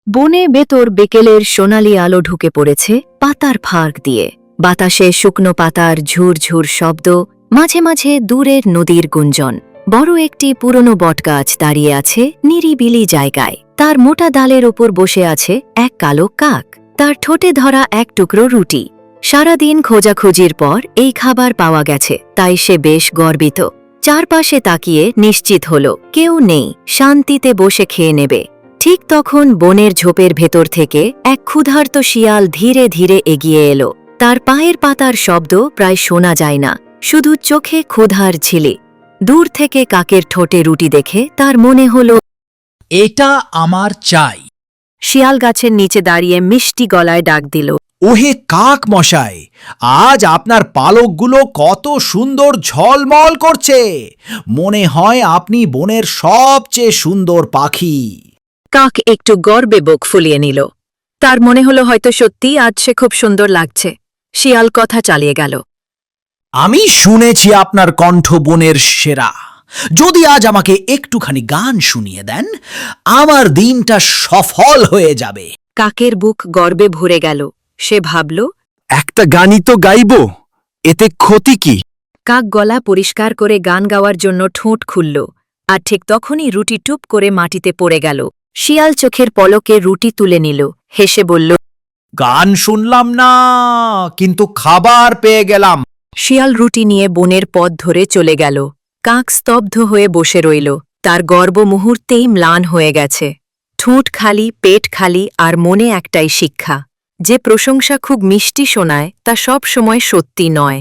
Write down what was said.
বনে ভেতর বিকেলের সোনালি আলো ঢুকে পড়েছে পাতার ফাঁক দিয়ে। বাতাসে শুকনো পাতার ঝুরঝুর শব্দ, মাঝে মাঝে দূরের নদীর গুঞ্জন। বড় একটি পুরনো বটগাছ দাঁড়িয়ে আছে নিরিবিলি জায়গায়। তার মোটা ডালের ওপর বসে আছে এক কালো কাক। তার ঠোঁটে ধরা এক টুকরো রুটি। সারাদিন খোঁজাখুঁজির পর এই খাবার পাওয়া গেছে, তাই সে বেশ গর্বিত। চারপাশে তাকিয়ে নিশ্চিত হল কেউ নেই, শান্তিতে বসে খেয়ে নেবে। ঠিক তখন বনের ঝোপের ভেতর থেকে এক ক্ষুধার্ত শিয়াল ধীরে ধীরে এগিয়ে এলো। তার পায়ের পাতার শব্দ প্রায় শোনা যায় না, শুধু চোখে ক্ষুধার ঝিলি। দূর থেকে কাকের ঠোঁটে রুটি দেখে তার মনে হল এটা আমার চাই। শিয়াল গাছের নিচে দাঁড়িয়ে মিষ্টি গলায় ডাক দিল, ওহে কাক মশাই, আজ আপনার পালকগুলো কত সুন্দর ঝলমল করছে। মনে হয় আপনি বনের সবচেয়ে সুন্দর পাখি। কাক একটু গর্বে বুক ফুলিয়ে নিল। তার মনে হলো হয়তো সত্যি আজ সে খুব সুন্দর লাগছে। শিয়াল কথা চালিয়ে গেল, আমি শুনেছি আপনার কণ্ঠ বনের সেরা। যদি আজ আমাকে একটুখানি গান শুনিয়ে দেন, আমার দিনটা সফল হয়ে যাবে। কাকের বুক গর্বে ভরে গেল। সে ভাবল, একটা গানই তো গাইব, এতে ক্ষতি কি? কাক গলা পরিষ্কার করে গান গাওয়ার জন্য ঠোঁট খুলল, আর ঠিক তখনই রুটি টুপ করে মাটিতে পড়ে গেল। শিয়াল চোখের পলকে রুটি তুলে নিল, হেসে বলল, গান শুনলাম না, কিন্তু খাবার পেয়ে গেলাম। শিয়াল রুটি নিয়ে বনের পথ ধরে চলে গেল। কাক স্তব্ধ হয়ে বসে রইল। তার গর্ব মুহূর্তেই ম্লান হয়ে গেছে। ঠোঁট খালি, পেট খালি, আর মনে একটাই শিক্ষা, যে প্রশংসা খুব মিষ্টি শোনায় তা সব সময় সত্যি নয়।